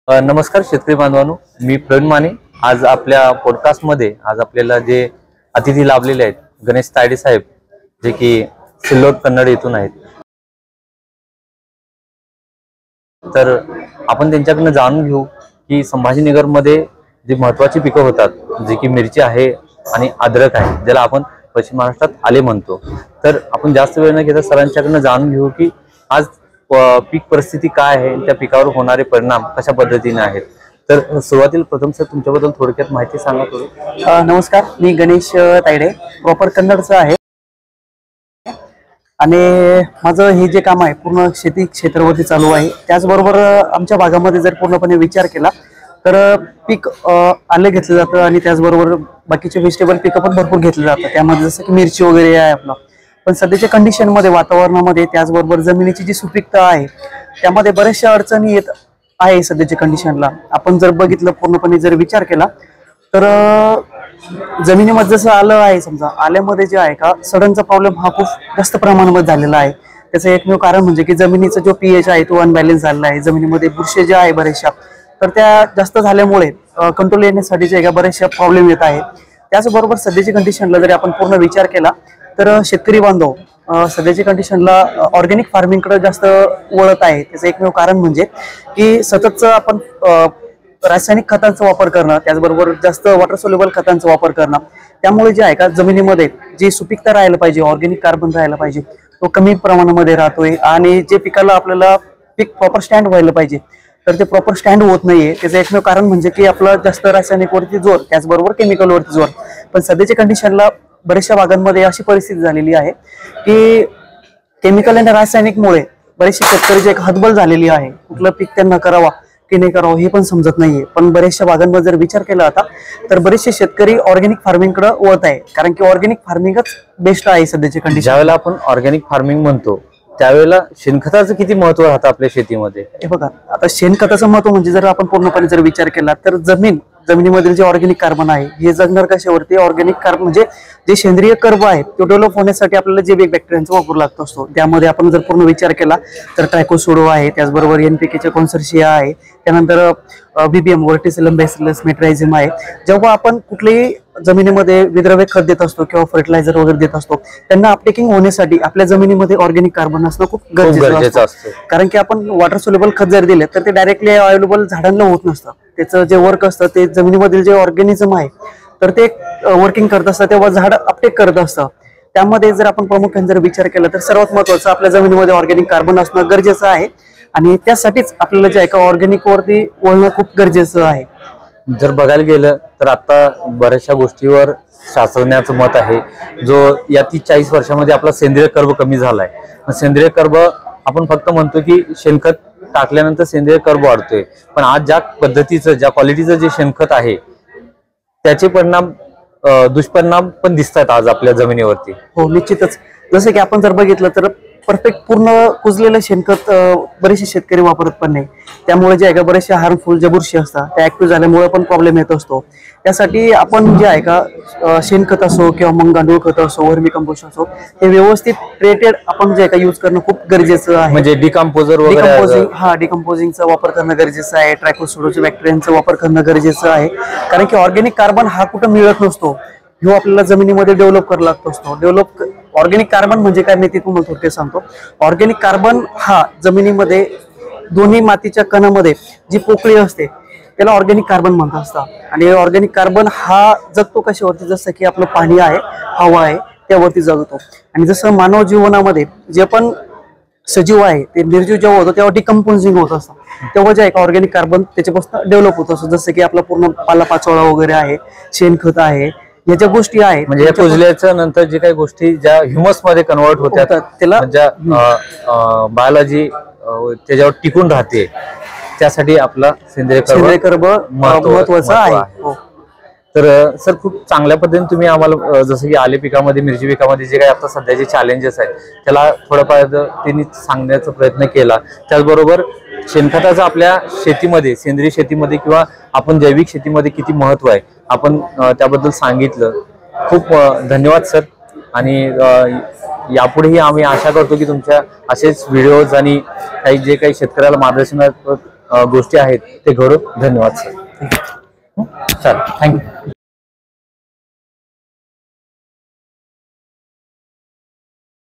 नमस्कार शेतकरी बांधवांनो, मी प्रवीण माने। आज आपल्या पॉडकास्टमध्ये आज आपल्याला जे अतिथी लाभलेले आहेत गणेश तायडे साहेब, जे की सिल्लोड कन्नड येथून आहेत। तर आपण त्यांच्याकडून जाणून घेऊ की संभाजीनगरमध्ये जी महत्त्वाची पिकं होतात, जे की मिरची आहे आणि अद्रक आहे, ज्याला आपण पश्चिम महाराष्ट्रात आले म्हणतो। तर आपण जास्त वेळ न घेता सरांच्याकडून जाणून घेऊ की आज पीक परिस्थिती काय आहे, त्या पिकावर होणारे परिणाम कशा पद्धतीने आहेत। तर सुरुवातीला प्रथम सर तुमच्याबद्दल थोडक्यात माहिती सांगा थोडी। नमस्कार, मी गणेश तायडे, प्रॉपर कन्नडचा आहे आणि माझं हे जे काम आहे पूर्ण शेती क्षेत्रावरती चालू आहे। त्याचबरोबर आमच्या भागामध्ये जर पूर्णपणे विचार केला तर पीक आले घेतलं जातं आणि त्याचबरोबर बाकीचे व्हेजिटेबल पिकं पण भरपूर घेतले जातात। त्यामध्ये जसं की मिरची वगैरे आहे आपलं, पण सध्याच्या कंडिशनमध्ये वातावरणामध्ये त्याचबरोबर जमिनीची जी सुपीकता आहे त्यामध्ये बऱ्याचशा अडचणी येत आहे सध्याच्या कंडिशनला। आपण जर बघितलं पूर्णपणे जर विचार केला तर जमिनीमध्ये जसं आलं आहे, समजा आल्यामध्ये जे आहे का सडनचा प्रॉब्लेम हा खूप जास्त प्रमाणामध्ये झालेला आहे। त्याचं एकमेव कारण म्हणजे की जमिनीचा जो पीएच आहे तो अनबॅलन्स झालेला आहे। जमिनीमध्ये बुरशी ज्या आहे बऱ्याचशा, तर त्या जास्त झाल्यामुळे कंट्रोल येण्यासाठी जे बऱ्याचशा प्रॉब्लेम येत आहे। त्याचबरोबर सध्याची कंडिशनला जरी आपण पूर्ण विचार केला तर शेतकरी बांधव सध्याच्या कंडिशनला ऑर्गॅनिक फार्मिंगकडे जास्त वळत आहे। त्याचं एकमेव कारण म्हणजे की सततचं आपण रासायनिक खतांचा वापर करणं, त्याचबरोबर जास्त वॉटर सोल्युबल खतांचा वापर करणं, त्यामुळे जे आहे का जमिनीमध्ये जी सुपीकता राहायला पाहिजे, ऑर्गॅनिक कार्बन राहायला पाहिजे, तो कमी प्रमाणामध्ये राहतोय। आणि जे पिकाला आपल्याला पीक प्रॉपर स्टँड व्हायला पाहिजे तर ते प्रॉपर स्टँड होत नाहीये। त्याचं एकमेव कारण म्हणजे की आपलं जास्त रासायनिक वरती जोर, त्याचबरोबर केमिकल वरती जोर। पण सध्याच्या कंडिशनला बऱ्याचशा भागांमध्ये अशी परिस्थिती झालेली आहे की केमिकल आणि रासायनिकमुळे बरेचसे शेतकरी जे हतबल झालेली आहे, कुठलं पीक त्यांना करावा की नाही करावं हे पण समजत नाहीये। पण बऱ्याचशा भागांमध्ये जर विचार केला आता तर बरेचसे शेतकरी ऑर्गॅनिक फार्मिंगकडे वळत आहे, कारण की ऑर्गॅनिक फार्मिंगच बेस्ट आहे सध्याची कंडिशन। ज्यावेळेला आपण ऑर्गॅनिक फार्मिंग म्हणतो त्यावेळेला शेणखताचं किती महत्त्व राहतं आपल्या शेतीमध्ये? हे बघा, आता शेणखताचं महत्त्व म्हणजे जर आपण पूर्णपणे जर विचार केला तर जमिनीमधील जे ऑर्गॅनिक कार्बन आहे हे जगणार कशावरती? ऑर्गॅनिक कार्बन म्हणजे जे सेंद्रिय कर्ब आहे तो डेव्हलप होण्यासाठी आपल्याला जैविक बॅक्टेरियांचा वापर लागत असतो। त्यामध्ये आपण जर पूर्ण विचार केला तर ट्रायकोसोडो आहे, त्याचबरोबर एनपीकेच्या कॉन्सर्शिया आहे, त्यानंतर बीबीएम वर्टिसिलम बॅसिलस मेट्रायझिम आहे। जेव्हा आपण कुठल्याही जमिनीमध्ये विद्रव्य खत देत असतो किंवा फर्टिलायझर वगैरे देत असतो, त्यांना अपटेकिंग होण्यासाठी आपल्या जमिनीमध्ये ऑर्गॅनिक कार्बन असणं खूप गरजेचं असतं। कारण की आपण वॉटर सोल्युबल खत जर दिले तर ते डायरेक्टली अवेलेबल झाडांना होत नसतं। त्याचं जे वर्क असतं ते जमिनीमधील जे ऑर्गॅनिझम आहे तर ते वर्किंग करत असतं, तेव्हा झाड अपटेक करत असतं। त्यामध्ये जर आपण प्रामुख्याने जर विचार केला तर सर्वात महत्त्वाचं आपल्या जमिनीमध्ये ऑर्गॅनिक कार्बन असणं गरजेचं आहे आणि त्यासाठीच आपल्याला जे आहे का ऑर्गॅनिक वरती वळणं खूप गरजेचं आहे। जर बघायला गेलं तर आता बऱ्याचशा गोष्टीवर शास्त्रज्ञाचं मत आहे, जो या 30-40 वर्षामध्ये आपला सेंद्रिय कर्ब कमी झालाय। सेंद्रिय कर्ब आपण फक्त म्हणतो की शेणखत टाकल्यानंतर सेंद्रिय कर्ब वाढतोय, पण आज ज्या पद्धतीचं, ज्या क्वालिटीचं जे शेणखत आहे त्याचे परिणाम, दुष्परिणाम पण दिसतात आज आपल्या जमिनीवरती। हो, निश्चितच। जसं की आपण जर बघितलं तर परफेक्ट पूर्ण कुजलेलं शेणखत बरेचसे शेतकरी वापरत पण नाही। त्यामुळे जे आहे का बरेचशा हार्मफुल ज्या बुरशी असतात त्या ऍक्टिव्ह झाल्यामुळे पण प्रॉब्लेम येत असतो। त्यासाठी आपण जे आहे का शेणखत असो किंवा मग गांडूळ खत असो, वर्मी कंपोस्ट असो, हे व्यवस्थित ट्रीटेड आपण जे आहे का यूज करणं खूप गरजेचं आहे। म्हणजे डिकम्पोजर वगैरे, डिकम्पोजिंगचा वापर करणं गरजेचं आहे, ट्रायकोसोडोच्या बॅक्टेरियांचा वापर करणं गरजेचं आहे। कारण की ऑर्गॅनिक कार्बन हा कुठं मिळत नसतो, ह्यो आपल्याला जमिनीमध्ये डेव्हलप करायला लागतो असतो। ऑर्गॅनिक कार्बन म्हणजे काय मी ते तुम्हाला थोडक्यात सांगतो। ऑर्गॅनिक कार्बन हा जमिनीमध्ये दोन्ही मातीच्या कणामध्ये जी पोकळी असते त्याला ऑर्गॅनिक कार्बन म्हणत असतात। आणि ऑर्गॅनिक कार्बन हा जगतो कशावरती? जसं की आपलं पाणी आहे, हवा आहे, त्यावरती जगतो। आणि जसं मानव जीवनामध्ये जे पण सजीव आहे ते निर्जीव जेव्हा होतो तेव्हा डिकम्पोजिंग होत असतं, तेव्हा जे आहे ऑर्गॅनिक कार्बन त्याच्यापासून डेव्हलप होत असतो। जसं की आपला पूर्ण पालापाचोळा वगैरे आहे, शेणखत आहे, या ज्या गोष्टी आहे म्हणजे कुजल्याच्या नंतर जे काही गोष्टी ज्या ह्युमस मध्ये कन्वर्ट होतात त्याला बायोलॉजी त्याच्यावर टिकून राहते, त्यासाठी आपला सेंद्रिय कर्ब महत्त्वाचा आहे। तर सर, खूप चांगल्या पद्धतीने तुम्ही आम्हाला जसं की आले पिकामध्ये, मिरची पिकामध्ये जे काही आता सध्याचे चॅलेंजेस आहेत त्याला थोडंफार त्यांनी सांगण्याचा प्रयत्न केला। त्याचबरोबर शेणखताचं आपल्या शेतीमध्ये, सेंद्रिय शेतीमध्ये किंवा आपण जैविक शेतीमध्ये किती महत्त्व आहे आपण त्याबद्दल सांगितलं। खूप धन्यवाद सर। आणि यापुढेही आम्ही आशा करतो की तुमच्या असेच व्हिडिओज आणि काही जे काही शेतकऱ्याला मार्गदर्शन गोष्टी आहेत ते घडो. धन्यवाद सर. चालेल, थँक्यू.